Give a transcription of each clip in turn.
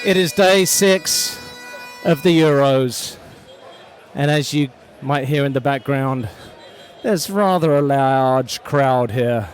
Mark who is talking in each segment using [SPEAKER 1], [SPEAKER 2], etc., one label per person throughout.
[SPEAKER 1] It is day 6 of the Euros, and as you might hear in the background, there's rather a large crowd here.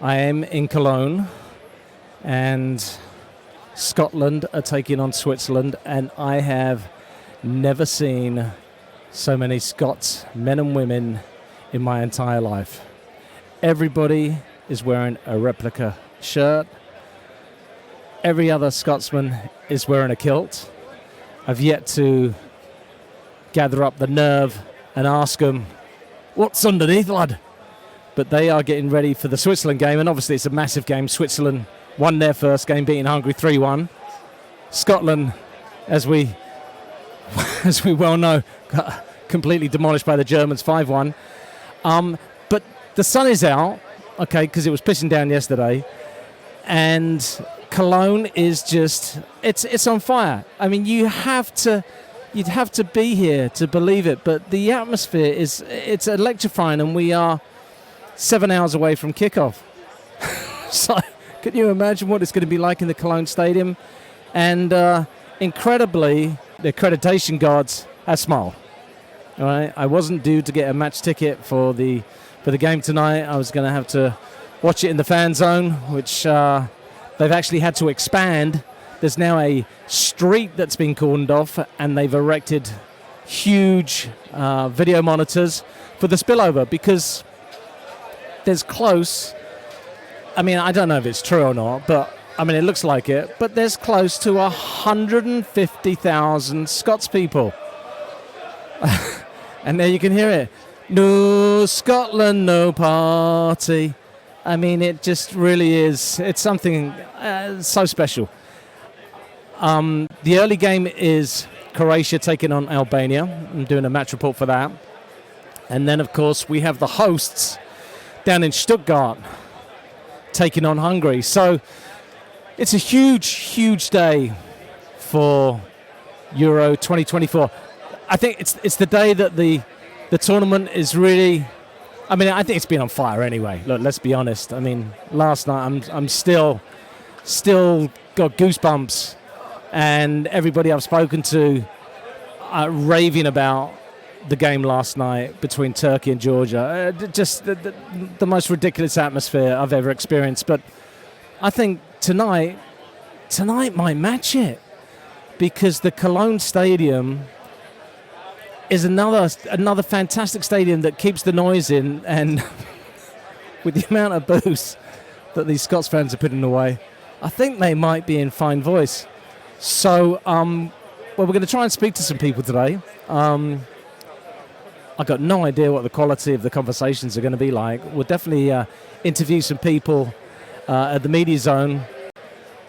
[SPEAKER 1] I am in Cologne, and Scotland are taking on Switzerland, and I have never seen so many Scots, men and women, in my entire life. Everybody is wearing a replica shirt. Every other Scotsman is wearing a kilt. I've yet to gather up the nerve and ask them, what's underneath, lad? But they are getting ready for the Switzerland game, and obviously it's a massive game. Switzerland won their first game, beating Hungary 3-1. Scotland, as we well know, got completely demolished by the Germans 5-1. But the sun is out, okay, because it was pissing down yesterday, and Cologne is just, it's on fire. I mean, you'd have to be here to believe it, but the atmosphere it's electrifying, and we are 7 hours away from kickoff. So can you imagine what it's going to be like in the Cologne Stadium? And incredibly, the accreditation guards have smiled. All right, I wasn't due to get a match ticket for the game tonight. I was going to have to watch it in the fan zone, which they've actually had to expand. There's now a street that's been cordoned off, and they've erected huge video monitors for the spillover, because there's close, I mean, I don't know if it's true or not, but I mean, it looks like it, but there's close to 150,000 Scots people. And there you can hear it. No Scotland, no party. I mean, it just really is. It's something so special. The early game is Croatia taking on Albania. I'm doing a match report for that. And then, of course, we have the hosts down in Stuttgart taking on Hungary. So it's a huge, huge day for Euro 2024. I think it's the day that the tournament is really, I mean, I think it's been on fire anyway. Look, let's be honest. I mean, last night I'm still got goosebumps, and everybody I've spoken to are raving about the game last night between Turkey and Georgia. Just the most ridiculous atmosphere I've ever experienced. But I think tonight might match it, because the Cologne Stadium is another fantastic stadium that keeps the noise in, and with the amount of booze that these Scots fans are putting away, I think they might be in fine voice. So, well, we're going to try and speak to some people today. I've got no idea what the quality of the conversations are going to be like. We'll definitely interview some people at the media zone.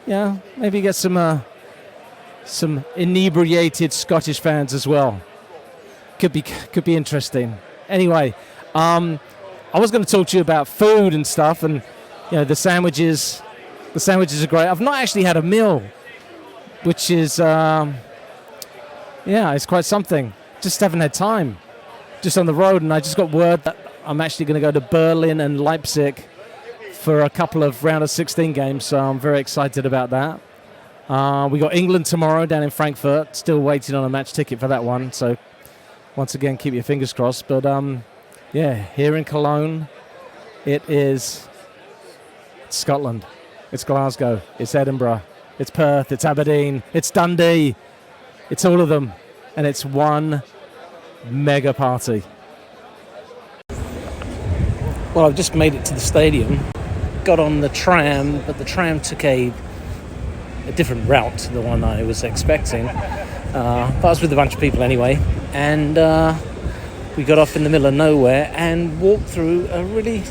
[SPEAKER 1] Yeah, maybe get some inebriated Scottish fans as well. Could be interesting. Anyway, I was going to talk to you about food and stuff, and the sandwiches. The sandwiches are great. I've not actually had a meal, which is it's quite something. Just haven't had time. Just on the road, and I just got word that I'm actually going to go to Berlin and Leipzig for a couple of round of 16 games, so I'm very excited about that. We got England tomorrow down in Frankfurt. Still waiting on a match ticket for that one, so once again, keep your fingers crossed. But here in Cologne, it's Scotland, it's Glasgow, it's Edinburgh, it's Perth, it's Aberdeen, it's Dundee, it's all of them, and it's one mega party. Well, I've just made it to the stadium, got on the tram, but the tram took a different route to the one I was expecting. But I was with a bunch of people anyway, and we got off in the middle of nowhere and walked through a really,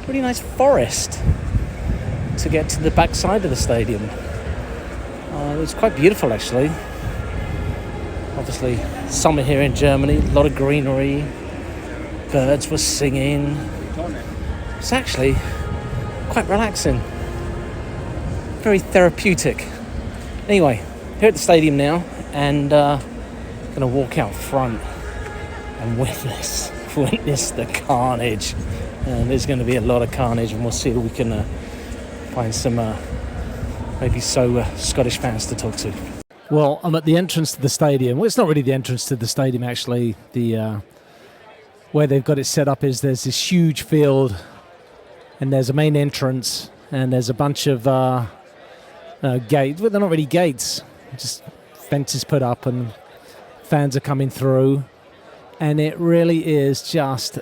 [SPEAKER 1] really nice forest to get to the back side of the stadium. It was quite beautiful, actually. Obviously, summer here in Germany, a lot of greenery, birds were singing. It's actually quite relaxing, very therapeutic. Anyway, here at the stadium now, and going to walk out front and witness the carnage. And there's going to be a lot of carnage, and we'll see if we can find some
[SPEAKER 2] maybe so Scottish fans to talk to.
[SPEAKER 1] Well, I'm at the entrance to the stadium. Well, it's not really the entrance to the stadium, actually. The where they've got it set up is there's this huge field, and there's a main entrance, and there's a bunch of gates. Well, they're not really gates, just fences put up, and fans are coming through. And it really is just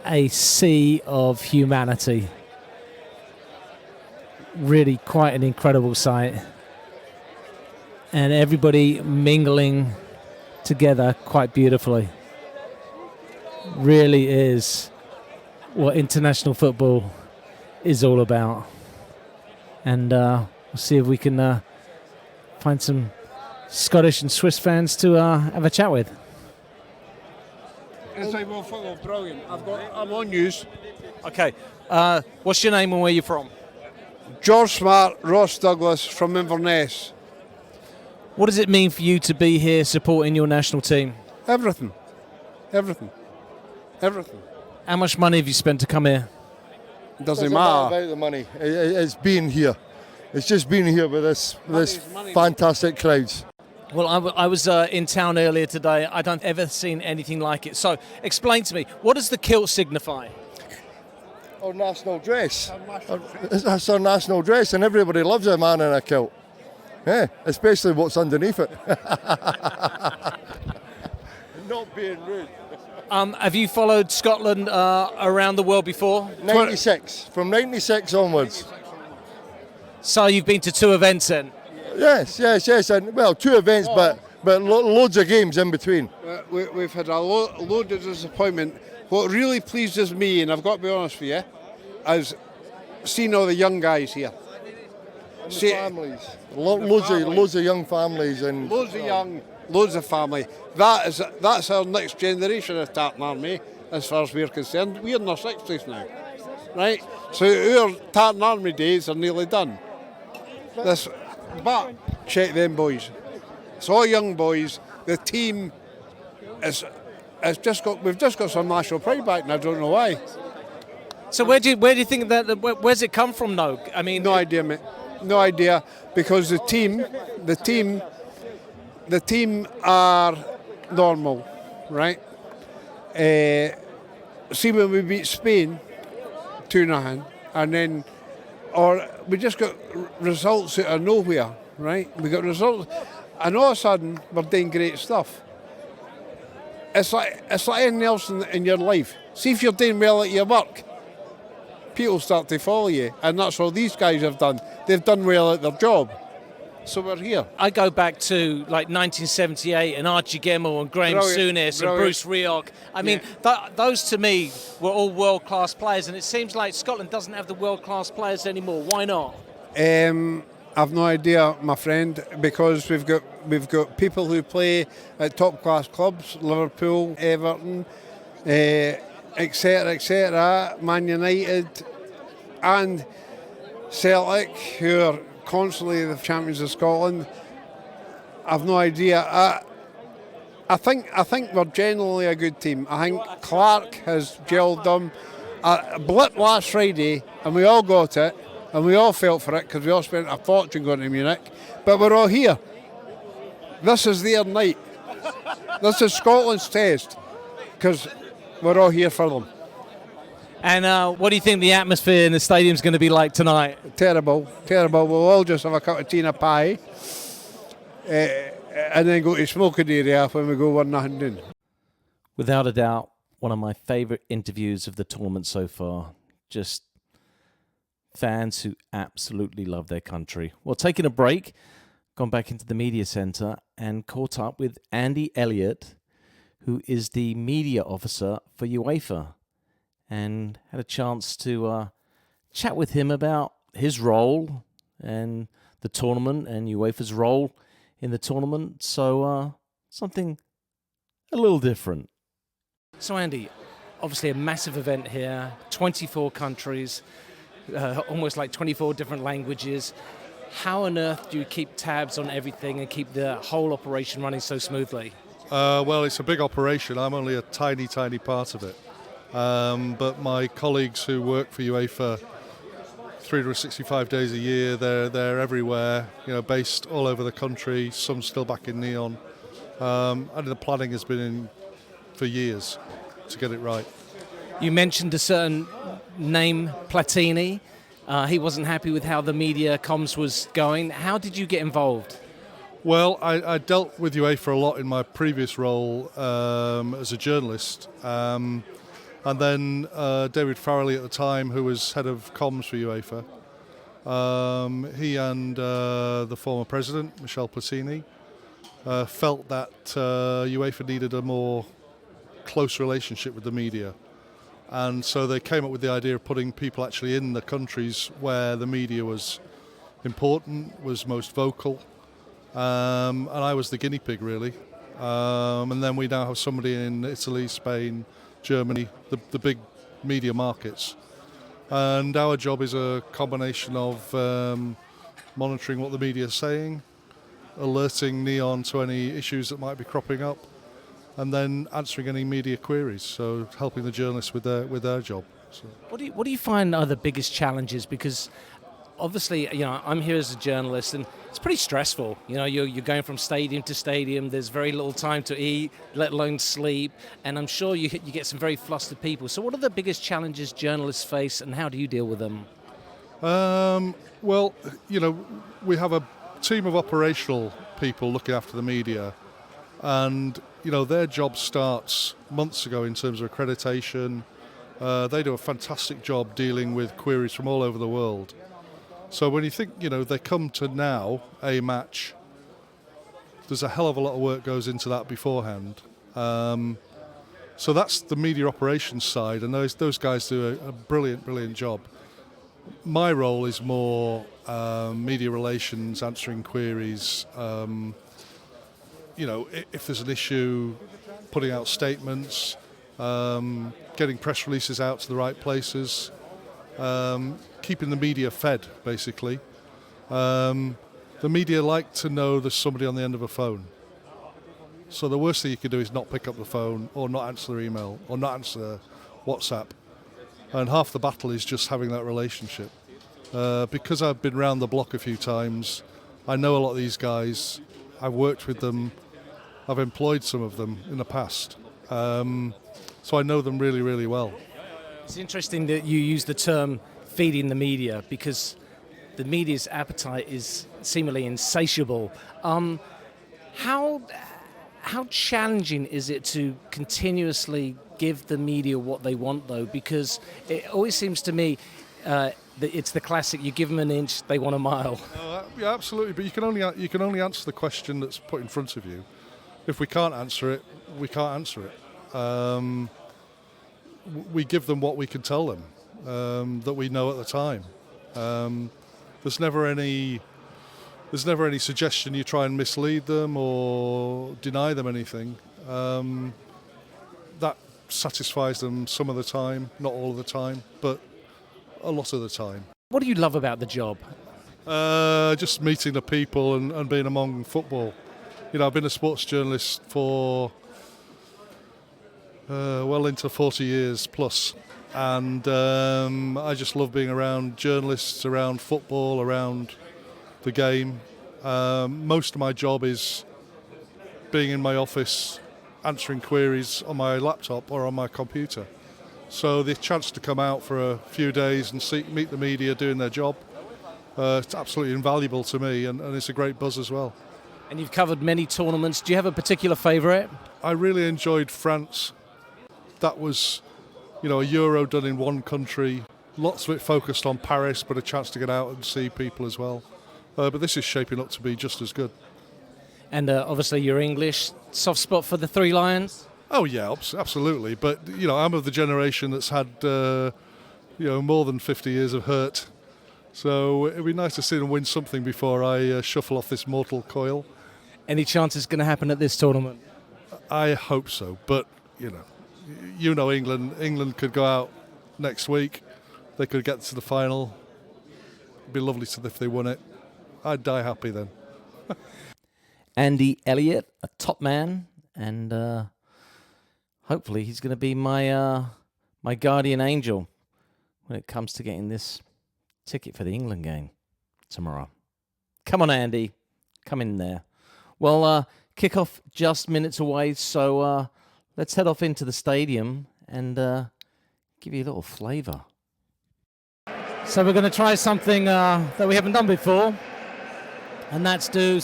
[SPEAKER 1] a sea of humanity. Really quite an incredible sight. And everybody mingling together quite beautifully. Really is what international football is all about. And we'll see if we can find some Scottish and Swiss fans to have a chat with.
[SPEAKER 3] Inside World Football, brilliant. I'm on news.
[SPEAKER 1] Okay, what's your name and where you from?
[SPEAKER 3] George Smart, Ross Douglas from Inverness.
[SPEAKER 1] What does it mean for you to be here supporting your national team?
[SPEAKER 3] Everything. Everything. Everything.
[SPEAKER 1] How much money have you spent to come here?
[SPEAKER 3] Doesn't matter.
[SPEAKER 4] About the money. It's being here. It's just being here with this
[SPEAKER 3] Money.
[SPEAKER 4] fantastic crowds.
[SPEAKER 1] Well, I was in town earlier today. I don't ever seen anything like it. So explain to me, what does the kilt signify?
[SPEAKER 4] Our national dress. That's our national dress, and everybody loves a man in a kilt. Yeah, especially what's underneath it. Not being rude.
[SPEAKER 1] Have you followed Scotland around the world before?
[SPEAKER 4] 96, from 96 onwards.
[SPEAKER 1] So you've been to 2 events then?
[SPEAKER 4] Yes, and well, 2 events, but loads of games in between.
[SPEAKER 3] We've had a load of disappointment. What really pleases me, and I've got to be honest with you, is seeing all the young guys here. See,
[SPEAKER 4] Families, loads of young families, and
[SPEAKER 3] loads of family. That's our next generation of Tartan Army, as far as we're concerned. We're in our 60s now, right? So our Tartan Army days are nearly done. But check them boys. It's all young boys. The team we've just got some national pride back, and I don't know why.
[SPEAKER 1] So where do you think where's it come from though? I mean,
[SPEAKER 3] No idea, mate. No idea, because the team are normal, right? See, when we beat Spain 2-0, and then, or we just got results out of nowhere, right? We got results, and all of a sudden we're doing great stuff. It's like anything else in your life. See, if you're doing well at your work, people start to follow you, and that's what these guys have done. They've done well at their job, so we're here.
[SPEAKER 1] I go back to like 1978 and Archie Gemmill and Graham Souness and Bruce Rioch. I mean, those to me were all world-class players, and it seems like Scotland doesn't have the world-class players anymore. Why not?
[SPEAKER 3] I've no idea, my friend, because we've got people who play at top-class clubs, Liverpool, Everton, etc., Man United and Celtic, who are constantly the champions of Scotland. I've no idea. I think we're generally a good team. I think Clark has gelled them. A blip last Friday, and we all got it, and we all felt for it because we all spent a fortune going to Munich. But we're all here. This is their night. This is Scotland's test, because we're all here for them.
[SPEAKER 1] And what do you think the atmosphere in the stadium's going to be like tonight?
[SPEAKER 3] Terrible. We'll all just have a cup of tea and a pie, and then go to smoking area when we go 1-0 in.
[SPEAKER 1] Without a doubt, one of my favourite interviews of the tournament so far. Just fans who absolutely love their country. Well, taking a break, gone back into the media centre and caught up with Andy Elliott, who is the media officer for UEFA, and had a chance to chat with him about his role and the tournament and UEFA's role in the tournament. So something a little different. So Andy, obviously a massive event here, 24 countries, almost like 24 different languages. How on earth do you keep tabs on everything and keep the whole operation running so smoothly?
[SPEAKER 5] Well, it's a big operation. I'm only a tiny part of it. But my colleagues who work for UEFA 365 days a year. They're everywhere, based all over the country. Some still back in Neon. And the planning has been in for years to get it right.
[SPEAKER 1] You mentioned a certain name, Platini. He wasn't happy with how the media comms was going. How did you get involved?
[SPEAKER 5] Well, I dealt with UEFA a lot in my previous role as a journalist. And then David Farrelly at the time, who was head of comms for UEFA, he and the former president, Michel Platini, felt that UEFA needed a more close relationship with the media. And so they came up with the idea of putting people actually in the countries where the media was important, was most vocal. And I was the guinea pig, really. And then we now have somebody in Italy, Spain, Germany, the big media markets. And our job is a combination of monitoring what the media is saying, alerting Neon to any issues that might be cropping up, and then answering any media queries, so helping the journalists with their job. So.
[SPEAKER 1] What do you find are the biggest challenges? Because obviously, I'm here as a journalist, and it's pretty stressful. You're going from stadium to stadium. There's very little time to eat, let alone sleep, and I'm sure you get some very flustered people. So, what are the biggest challenges journalists face, and how do you deal with them?
[SPEAKER 5] Well, we have a team of operational people looking after the media, and their job starts months ago in terms of accreditation. They do a fantastic job dealing with queries from all over the world. So when you think, they come to now a match, there's a hell of a lot of work goes into that beforehand. So that's the media operations side, and those guys do a brilliant job. My role is more media relations, answering queries. If there's an issue, putting out statements, getting press releases out to the right places. Keeping the media fed, basically. The media like to know there's somebody on the end of a phone. So the worst thing you can do is not pick up the phone, or not answer their email, or not answer WhatsApp. And half the battle is just having that relationship. Because I've been round the block a few times, I know a lot of these guys. I've worked with them. I've employed some of them in the past. So I know them really, really well.
[SPEAKER 1] It's interesting that you use the term feeding the media, because the media's appetite is seemingly insatiable. How challenging is it to continuously give the media what they want, though? Because it always seems to me that it's the classic: you give them an inch, they want a mile.
[SPEAKER 5] Yeah, absolutely. But you can only answer the question that's put in front of you. If we can't answer it, we can't answer it. We give them what we can tell them that we know at the time. There's never any suggestion you try and mislead them or deny them anything. That satisfies them some of the time, not all of the time, but a lot of the time.
[SPEAKER 1] What do you love about the job?
[SPEAKER 5] Just meeting the people and being among football. I've been a sports journalist for well into 40 years plus, and I just love being around journalists, around football, around the game. Most of my job is being in my office, answering queries on my laptop or on my computer. So the chance to come out for a few days and meet the media doing their job, it's absolutely invaluable to me, and it's a great buzz as well.
[SPEAKER 1] And you've covered many tournaments. Do you have a particular favourite?
[SPEAKER 5] I really enjoyed France. That was, a Euro done in one country. Lots of it focused on Paris, but a chance to get out and see people as well. But this is shaping up to be just as good.
[SPEAKER 1] And obviously you're English. Soft spot for the Three Lions?
[SPEAKER 5] Oh yeah, absolutely. But I'm of the generation that's had more than 50 years of hurt. So it'd be nice to see them win something before I shuffle off this mortal coil.
[SPEAKER 1] Any chance it's going to happen at this tournament?
[SPEAKER 5] I hope so. But England. England could go out next week. They could get to the final. It'd be lovely if they won it. I'd die happy then.
[SPEAKER 1] Andy Elliott, a top man, and hopefully he's going to be my guardian angel when it comes to getting this ticket for the England game tomorrow. Come on, Andy. Come in there. Well, kick-off just minutes away, so let's head off into the stadium and give you a little flavour. So we're going to try something that we haven't done before, and that's do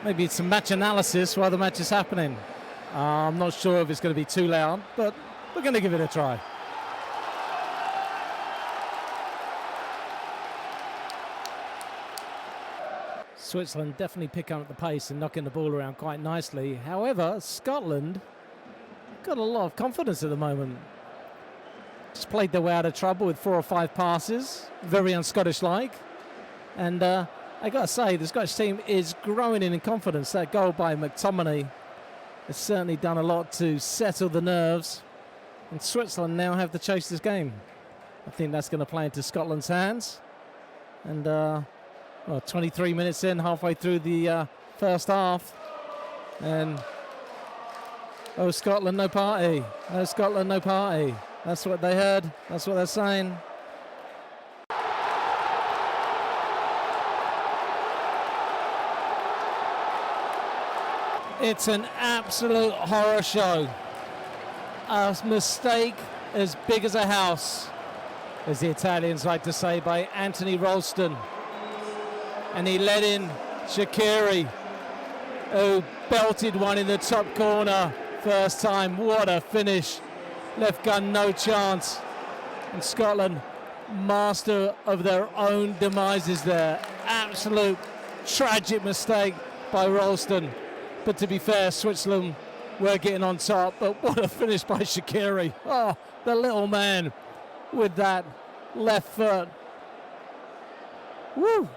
[SPEAKER 1] maybe some match analysis while the match is happening. I'm not sure if it's going to be too loud, but we're going to give it a try. Switzerland definitely pick up the pace and knocking the ball around quite nicely. However, Scotland got a lot of confidence at the moment. Just played their way out of trouble with 4 or 5 passes, very un-Scottish-like. And I got to say, the Scottish team is growing in confidence. That goal by McTominay has certainly done a lot to settle the nerves. And Switzerland now have to chase this game. I think that's going to play into Scotland's hands. And 23 minutes in, halfway through the first half. And, oh, Scotland, no party. Oh, Scotland, no party. That's what they heard. That's what they're saying. It's an absolute horror show. A mistake as big as a house, as the Italians like to say, by Anthony Ralston. And he let in Shaqiri, who belted one in the top corner first time. What a finish. Left gun, no chance. And Scotland, master of their own demises there. Absolute tragic mistake by Ralston. But to be fair, Switzerland were getting on top. But what a finish by Shaqiri. Oh, the little man with that left foot. Woo!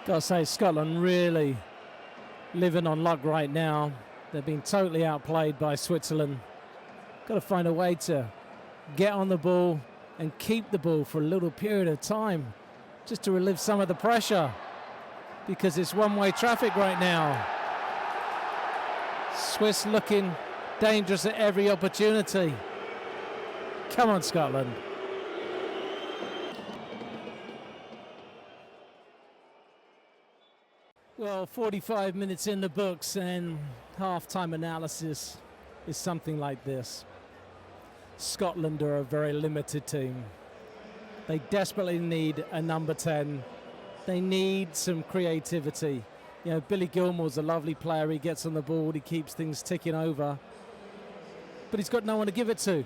[SPEAKER 1] Gotta say, Scotland really living on luck right now. They've been totally outplayed by Switzerland. Got to find a way to get on the ball and keep the ball for a little period of time, just to relieve some of the pressure, because it's one-way traffic right now. Swiss looking dangerous at every opportunity. Come on, Scotland. Well, 45 minutes in the books, and half-time analysis is something like this. Scotland are a very limited team. They desperately need a number 10. They need some creativity. You know, Billy Gilmour's a lovely player. He gets on the ball, he keeps things ticking over. But he's got no one to give it to. You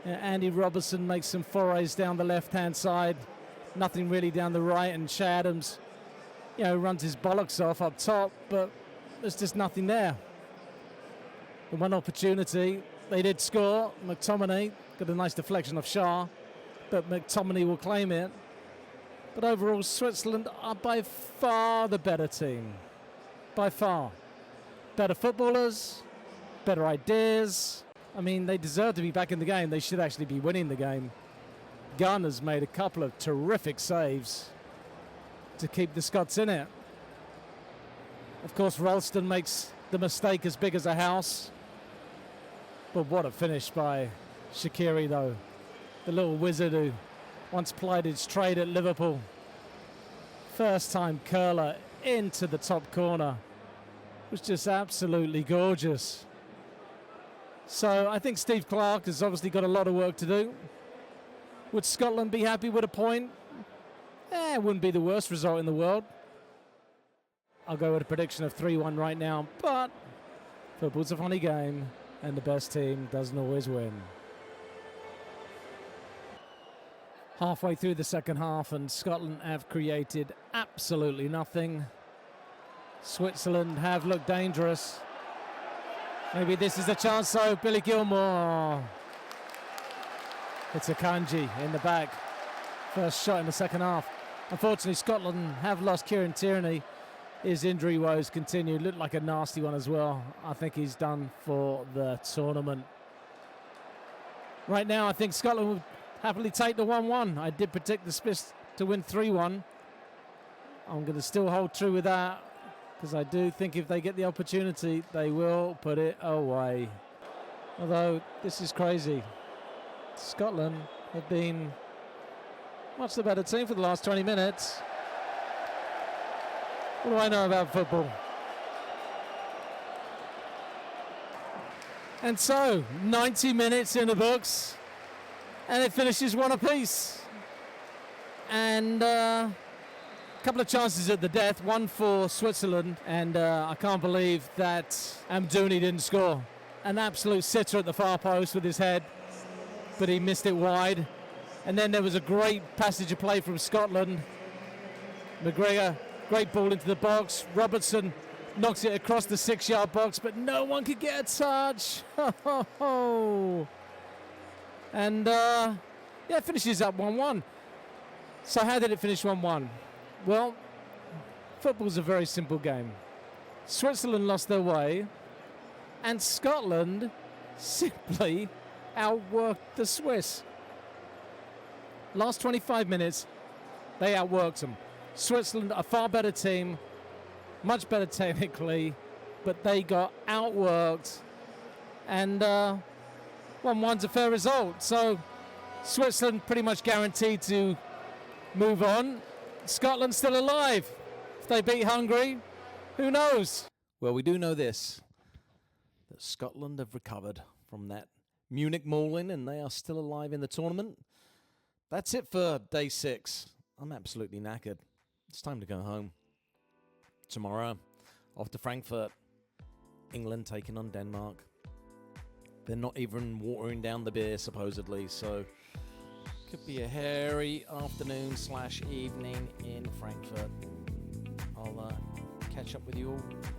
[SPEAKER 1] know, Andy Robertson makes some forays down the left-hand side. Nothing really down the right, and Che Adams, you know, runs his bollocks off up top, but there's just nothing there. The one opportunity, they did score. McTominay got a nice deflection of Shah, but McTominay will claim it. But overall, Switzerland are by far the better team. By far. Better footballers, better ideas. I mean, they deserve to be back in the game. They should actually be winning the game. Gunn has made a couple of terrific saves to keep the Scots in it. Of course, Ralston makes the mistake as big as a house. But what a finish by Shaqiri, though. The little wizard who once plied his trade at Liverpool. First time curler into the top corner. It was just absolutely gorgeous. So I think Steve Clarke has obviously got a lot of work to do. Would Scotland be happy with a point? It wouldn't be the worst result in the world. I'll go with a prediction of 3-1 right now, but football's a funny game, and the best team doesn't always win. Halfway through the second half, and Scotland have created absolutely nothing. Switzerland have looked dangerous. Maybe this is the chance, though. Billy Gilmour. It's Akanji in the back. First shot in the second half. Unfortunately, Scotland have lost Kieran Tierney. His injury woes continue. Looked like a nasty one as well. I think he's done for the tournament. Right now, I think Scotland will happily take the 1-1. I did predict the Smiths to win 3-1. I'm going to still hold true with that, because I do think if they get the opportunity, they will put it away. Although, this is crazy. Scotland have been Much the better team for the last 20 minutes. What do I know about football? And so, 90 minutes in the books, and it finishes one apiece. And a couple of chances at the death, one for Switzerland, and I can't believe that Amdouni didn't score. An absolute sitter at the far post with his head, but he missed it wide. And then there was a great passage of play from Scotland. McGregor, great ball into the box. Robertson knocks it across the 6-yard box, but no one could get a touch. And it finishes up 1-1. So how did it finish 1-1? Well, football's a very simple game. Switzerland lost their way, and Scotland simply outworked the Swiss. Last 25 minutes, they outworked them. Switzerland, a far better team, much better technically, but they got outworked, and 1-1's a fair result. So Switzerland pretty much guaranteed to move on. Scotland's still alive. If they beat Hungary, who knows?
[SPEAKER 6] Well, we do know this, that Scotland have recovered from that Munich mauling and they are still alive in the tournament. That's it for day 6. I'm absolutely knackered. It's time to go home. Tomorrow, off to Frankfurt. England taking on Denmark. They're not even watering down the beer, supposedly, so could be a hairy afternoon/evening in Frankfurt. I'll catch up with you all